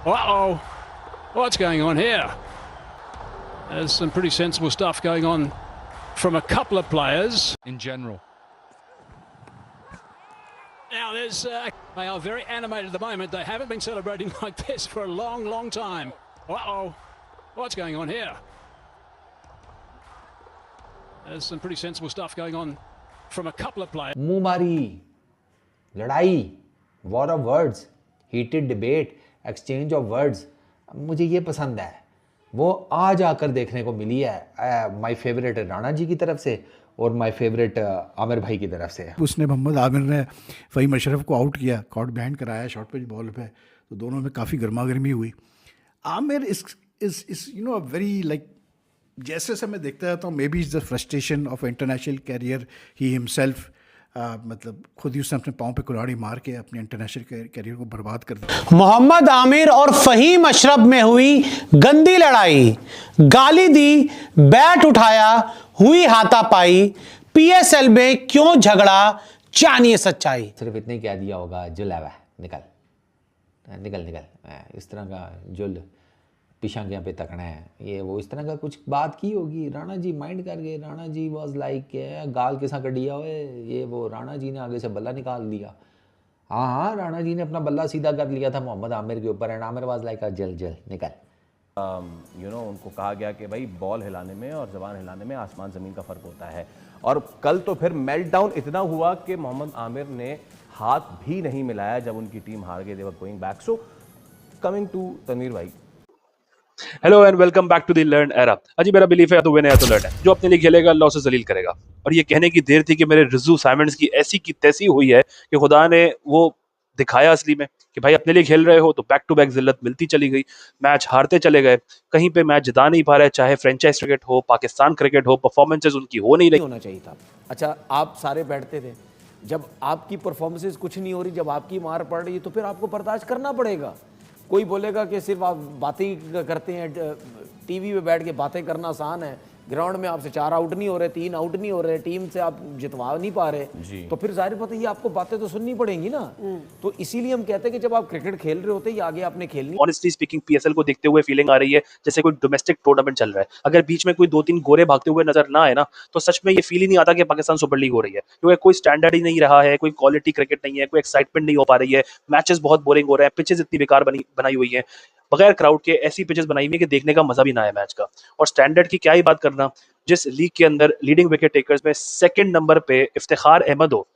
Uh-oh. What's going on here? There's some pretty sensible stuff going on from a couple of players. In general. Now they are very animated at the moment. They haven't been celebrating like this for a long, long time. Uh-oh. What's going on here? There's some pretty sensible stuff going on from a couple of players. मुंहमारी, लड़ाई, war of words, heated debate, exchange of words. मुझे ये पसंद है. वो आज आकर देखने को मिली है. माय फेवरेट राणा जी की तरफ से और माय फेवरेट आमिर भाई की तरफ से. उसने मोहम्मद आमिर ने फ़हीम अशरफ को आउट किया, कॉट बैंड कराया शॉर्ट पिच बॉल पे, तो दोनों में काफ़ी गर्मा गर्मी हुई. Aamir is you know very like, जैसे से मैं देखता रहता हूँ, maybe is the frustration of international career. He himself मतलब खुद ही उसने अपने पाँव पे कुल्हाड़ी मार के अपने इंटरनेशनल कैरियर को बर्बाद कर दिया. मोहम्मद आमिर और फ़हीम अशरफ में हुई गंदी लड़ाई, गाली दी, बैट उठाया, हुई हाथापाई. पीएसएल में क्यों झगड़ा, जानिए सच्चाई. सिर्फ इतने कह दिया होगा, जुल है वह, निकल निकल निकल, इस तरह का जुल, पिशांगियाँ पे तकना है, ये वो, इस तरह का कुछ बात की होगी. राणा जी माइंड कर गए. राणा जी वाज लाइक गाल के साथ कटिया हुए, ये वो. राणा जी ने आगे से बल्ला निकाल दिया. हाँ, राणा जी ने अपना बल्ला सीधा कर लिया था मोहम्मद आमिर के ऊपर. एंड आमिर वाज लाइक जल निकल. उनको कहा गया कि भाई बॉल हिलाने में और ज़बान हिलाने में आसमान ज़मीन का फ़र्क होता है. और कल तो फिर मेल्टडाउन इतना हुआ कि मोहम्मद आमिर ने हाथ भी नहीं मिलाया जब उनकी टीम हार गई. They were going back. So coming to Tanveer भाई. Hello and welcome back to the learn era. अजी मेरा बिलीफ है, या तो विन है या तो लर्न है. जो अपने लिए खेलेगा अल्लाह उसे जलील करेगा. और ये कहने की देर थी कि मेरे रिजू साइमंड्स की ऐसी की तैसी हुई है कि खुदा ने वो दिखाया असली में कि भाई अपने लिए खेल रहे हो तो बैक टू बैक जिल्लत मिलती चली गई. मैच हारते चले गए, कहीं पे मैच जिता नहीं पा रहे, चाहे फ्रेंचाइज क्रिकेट हो, पाकिस्तान क्रिकेट हो, परफॉर्मेंसेज उनकी हो नहीं रही. होना चाहिए था. अच्छा, आप सारे बैठते थे, जब आपकी परफॉर्मेंसेज कुछ नहीं हो रही, जब आपकी मार पड़ रही है, तो फिर आपको बर्दाश्त करना पड़ेगा. कोई बोलेगा कि सिर्फ आप बातें ही करते हैं, टीवी पे बैठ के बातें करना आसान है, ग्राउंड में आपसे 4 आउट नहीं हो रहे, 3 आउट नहीं हो रहे, टीम से आप जितवा नहीं पा रहे, तो फिर जाहिर बात है ये आपको बातें तो सुननी पड़ेंगी ना. तो इसीलिए हम कहते हैं कि जब आप क्रिकेट खेल रहे होते हैं, ये आगे आपने खेलनी. ऑनेस्टली स्पीकिंग पीएसएल को देखते हुए फीलिंग आ रही है जैसे कोई डोमेस्टिक टूर्नामेंट चल रहा है. अगर बीच में कोई 2-3 गोरे भागते हुए नजर ना आए ना, तो सच में ये फील ही नहीं आता कि पाकिस्तान सुपर लीग हो रही है. क्योंकि कोई स्टैंडर्ड ही नहीं रहा है, कोई क्वालिटी क्रिकेट नहीं है, कोई एक्साइटमेंट नहीं हो पा रही है, मैचेस बहुत बोरिंग हो रहे हैं, पिचेस इतनी बेकार बनाई हुई है, बगैर क्राउड के ऐसी पिचेस बनाई हुई है कि देखने का मजा भी ना आए मैच का. और स्टैंडर्ड की क्या ही बात करना, जिस लीग के अंदर लीडिंग विकेट टेकर्स में सेकंड नंबर पे इफ्तिखार अहमद हो.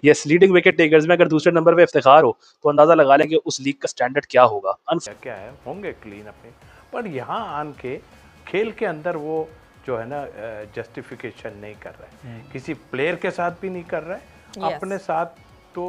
यस, लीडिंग विकेट टेकर्स में अगर दूसरे नंबर पे इफ्तिखार हो तो अंदाजा लगा लें कि उस लीग का स्टैंडर्ड क्या होगा. क्या है, होंगे क्लीन अपने, पर यहाँ आन के खेल के अंदर वो जो है ना जस्टिफिकेशन नहीं कर रहे, किसी प्लेयर के साथ भी नहीं कर रहे, अपने साथ तो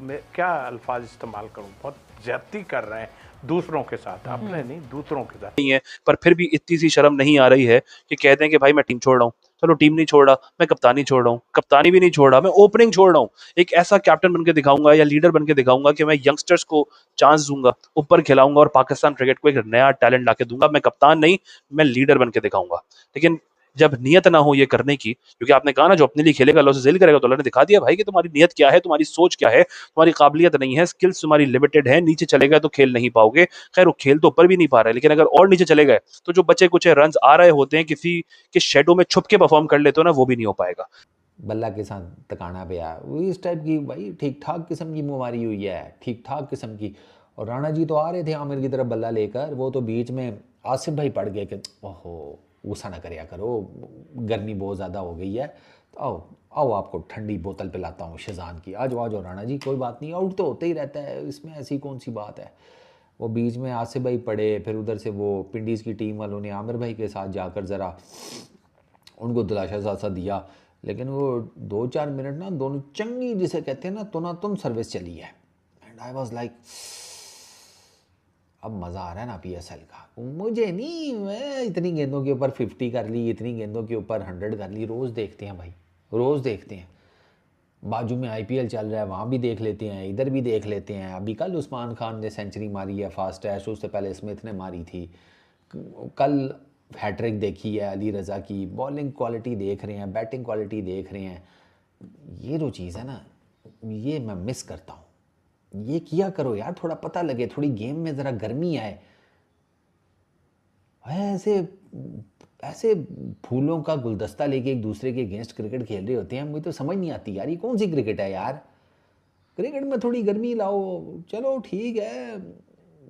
मैं क्या अल्फाज इस्तेमाल करूँ, बहुत ज्यादती कर रहे हैं दूसरों के साथ, अपने नहीं दूसरों के साथ नहीं है. पर फिर भी इतनी सी शर्म नहीं आ रही है कि कहते हैं कि भाई मैं टीम छोड़ रहा हूँ. चलो टीम नहीं छोड़ रहा, मैं कप्तानी छोड़ रहा हूँ. कप्तानी भी नहीं छोड़ रहा, मैं ओपनिंग छोड़ रहा हूँ. एक ऐसा कैप्टन बन के दिखाऊंगा या लीडर बन के दिखाऊंगा कि मैं यंगस्टर्स को चांस दूंगा, ऊपर खिलाऊंगा और पाकिस्तान क्रिकेट को एक नया टैलेंट लाके दूंगा. मैं कप्तान नहीं, मैं लीडर बन के दिखाऊंगा. लेकिन जब नियत ना हो ये करने की, क्योंकि आपने कहा ना जो अपने लिए खेलेगा अल्लाह उसे ज़लील करेगा, तो अल्लाह ने दिखा दिया भाई कि तुम्हारी नियत क्या है, तुम्हारी सोच क्या है, तुम्हारी काबिलियत नहीं है, स्किल्स तुम्हारी लिमिटेड है, नीचे चले गए तो खेल नहीं पाओगे. खैर वो खेल तो ऊपर भी नहीं पा रहे, लेकिन अगर और नीचे चले गए तो जो बचे कुछ रन आ रहे होते हैं किसी के शेडो में छुप के परफॉर्म कर लेते हो ना, वो भी नहीं हो पाएगा. बल्ला के साथ तकाना पे आया, इस टाइप की भाई ठीक ठाक किस्म की मुमारी हुई है, ठीक ठाक किस्म की. और राणा जी तो आ रहे थे आमिर की तरफ बल्ला लेकर, वो तो बीच में आसिफ भाई पड़ गए कि ओहो गुस्सा ना करया करो, गर्मी बहुत ज़्यादा हो गई है, तो आओ आओ आपको ठंडी बोतल पिलाता हूँ शेज़ान की, आ जाओ राणा जी, कोई बात नहीं, आउट तो होते ही रहता है, इसमें ऐसी कौन सी बात है. वो बीच में आसिफ भाई पड़े, फिर उधर से वो पिंडीज़ की टीम वालों ने आमिर भाई के साथ जाकर ज़रा उनको दिलाशा सा दिया. लेकिन वो 2-4 मिनट ना दोनों चंगी जिसे कहते हैं ना तो ना तुम सर्विस चली है. एंड आई वाज लाइक अब मज़ा आ रहा है ना पीएसएल का. मुझे नहीं, मैं इतनी गेंदों के ऊपर 50 कर ली, इतनी गेंदों के ऊपर 100 कर ली. रोज़ देखते हैं भाई, रोज़ देखते हैं. बाजू में आईपीएल चल रहा है, वहाँ भी देख लेते हैं, इधर भी देख लेते हैं. अभी कल उस्मान खान ने सेंचुरी मारी है फास्ट है, उससे पहले स्मिथ ने मारी थी. कल हैट्रिक देखी है अली रज़ा की. बॉलिंग क्वालिटी देख रहे हैं, बैटिंग क्वालिटी देख रहे हैं. ये जो चीज़ है ना, ये मैं मिस करता हूँ. ये किया करो यार, थोड़ा पता लगे, थोड़ी गेम में ज़रा गर्मी आए। ऐसे ऐसे फूलों का गुलदस्ता लेके एक दूसरे के अगेंस्ट क्रिकेट खेल रहे होते हैं, मुझे तो समझ नहीं आती यार, ये कौन सी क्रिकेट है यार। क्रिकेट में थोड़ी गर्मी लाओ, चलो ठीक है,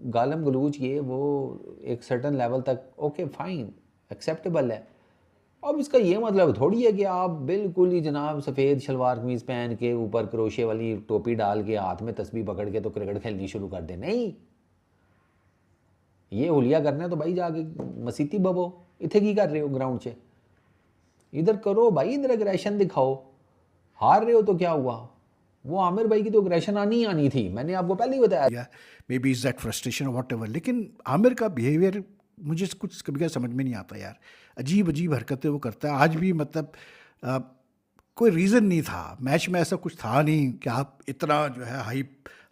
गालम गलूच ये वो एक सर्टन लेवल तक ओके फाइन एक्सेप्टेबल है। अब इसका ये मतलब थोड़ी है कि आप बिल्कुल ही जनाब सफ़ेद शलवार कमीज़ पहन के ऊपर क्रोशे वाली टोपी डाल के हाथ में तस्बीह पकड़ के तो क्रिकेट खेलनी शुरू कर दें। नहीं, ये हुलिया करना है तो भाई जाके मसीती बवो, इतने की कर रहे हो ग्राउंड से, इधर करो भाई, इधर एग्रेशन दिखाओ। हार रहे हो तो क्या हुआ, वो आमिर भाई की तो एग्रेशन आनी ही आनी थी, मैंने आपको पहले ही बताया। May be is that frustration what ever, लेकिन आमिर का बिहेवियर मुझे कुछ कभी कभी समझ में नहीं आता यार, अजीब अजीब हरकतें वो करता है। आज भी मतलब कोई रीज़न नहीं था, मैच में ऐसा कुछ था नहीं कि आप इतना जो है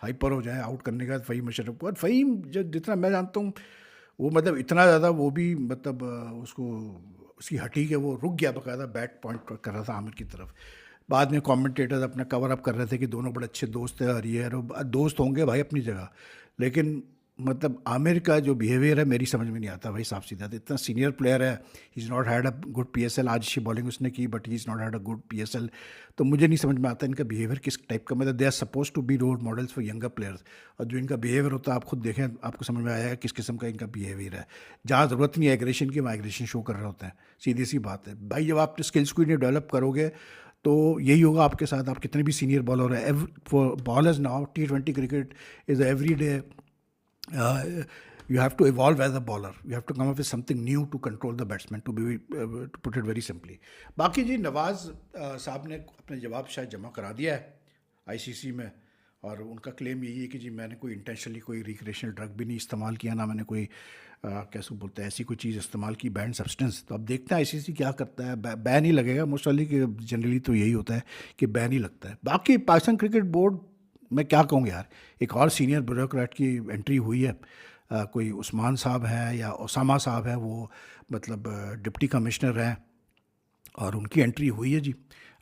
हाइपर हो जाए आउट करने का फ़हीम अशरफ को। और फ़हीम जो जितना मैं जानता हूँ वो मतलब इतना ज़्यादा वो भी मतलब उसको उसकी हटी के वो रुक गया, बाकायदा बैट पॉइंट कर रहा था आमिर की तरफ। बाद में कमेंटेटर्स अपना कवर अप कर रहे थे कि दोनों बड़े अच्छे दोस्त हैं और ये है, दोस्त होंगे भाई अपनी जगह, लेकिन मतलब आमिर का जो बिहेवियर है मेरी समझ में नहीं आता भाई, साफ सीधा। इतना सीनियर प्लेयर है, he is not had a good PSL, आज अच्छी बॉलिंग उसने की but he is not had a good PSL। तो मुझे नहीं समझ में आता इनका बिहेवियर किस टाइप का, मतलब they are suppose to be role models for younger players, और जो इनका बिहेवियर होता है आप खुद देखें, आपको समझ में आएगा किस किस्म का इनका बिहेवियर है। जहाँ ज़रूरत नहीं है एग्रेशन की, वहाँ एग्रेशन शो कर रहे होते हैं, सीधी सी बात है भाई। जब आप स्किल्स को इन्हें डेवलप करोगे तो यही होगा आपके साथ, आप कितने भी सीनियर बॉलर है। For bowlers now T20 cricket is every day you have to evolve as a bowler, you have to come up with something new to control the batsman, to put it very simply. बाकी जी नवाज़ साहब ने अपने जवाब शायद जमा करा दिया है ICC में, और उनका क्लेम यही है कि जी मैंने कोई इंटेंशनली कोई रिक्रिएशनल ड्रग भी नहीं इस्तेमाल किया, ना मैंने कोई कैसे बोलते हैं ऐसी कोई चीज़ इस्तेमाल की बैंड सब्सटेंस। तो अब देखते हैं ICC क्या करता है, बैन ही लगेगा मोस्ट ऑफली, कि जनरली तो यही होता है कि बैन ही लगता है। बाकी पाकिस्तान क्रिकेट बोर्ड मैं क्या कहूँ यार, एक और सीनियर ब्यूरोक्रेट की एंट्री हुई है, कोई उस्मान साहब हैं या ओसामा साहब हैं, वो मतलब डिप्टी कमिश्नर हैं, और उनकी एंट्री हुई है जी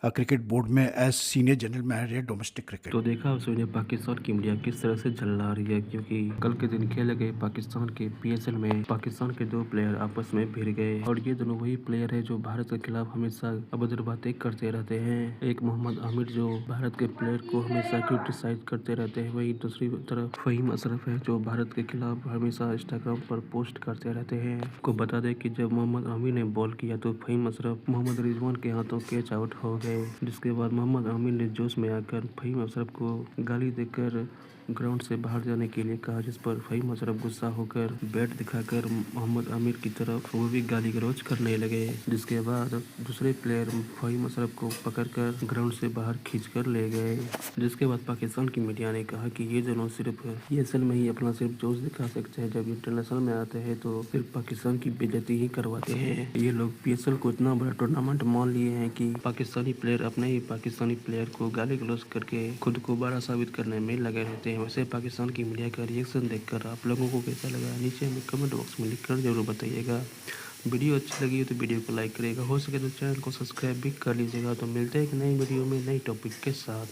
क्रिकेट बोर्ड में as senior general manager domestic cricket. तो देखा आपने पाकिस्तान की मीडिया किस तरह से झल्ला रही है, क्योंकि कल के दिन खेले गए पाकिस्तान के PSL में पाकिस्तान के दो प्लेयर आपस में भिड़ गए, और ये दोनों वही प्लेयर है जो भारत के खिलाफ हमेशा अभद्र बातें करते रहते हैं। एक मोहम्मद आमिर जो भारत के प्लेयर को हमेशा क्रिटिसाइज करते रहते हैं, वही दूसरी तरफ फ़हीम अशरफ है जो भारत के खिलाफ हमेशा इंस्टाग्राम पर पोस्ट करते रहते हैं। आपको बता दें कि जब मोहम्मद आमिर ने बॉल किया तो फ़हीम अशरफ मोहम्मद रिजवान के हाथों कैच आउट हो गए, जिसके बाद मोहम्मद आमिर ने जोश में आकर फ़हीम अशरफ को गाली देकर ग्राउंड से बाहर जाने के लिए कहा, जिस पर फ़हीम अशरफ गुस्सा होकर बैट दिखाकर मोहम्मद आमिर की तरफ वो भी गाली गलौज करने लगे, जिसके बाद दूसरे प्लेयर फ़हीम अशरफ को पकड़कर ग्राउंड से बाहर खींचकर ले गए। जिसके बाद पाकिस्तान की मीडिया ने कहा कि ये दोनों सिर्फ PSL में ही अपना सिर्फ जोश दिखा सकते हैं, जब इंटरनेशनल में आते हैं तो सिर्फ पाकिस्तान की बेइज्जती ही करवाते हैं। ये लोग PSL को इतना बड़ा टूर्नामेंट मान लिए हैं कि पाकिस्तानी प्लेयर अपने ही पाकिस्तानी प्लेयर को गाली गलौज करके खुद को बड़ा साबित करने में लगे रहते हैं। वैसे पाकिस्तान की मीडिया का रिएक्शन देखकर आप लोगों को कैसा लगा, नीचे में कमेंट बॉक्स में लिखकर जरूर बताइएगा। वीडियो अच्छी लगी हो तो वीडियो को लाइक करिएगा, हो सके तो चैनल को सब्सक्राइब भी कर लीजिएगा। तो मिलते हैं एक नई वीडियो में नई टॉपिक के साथ।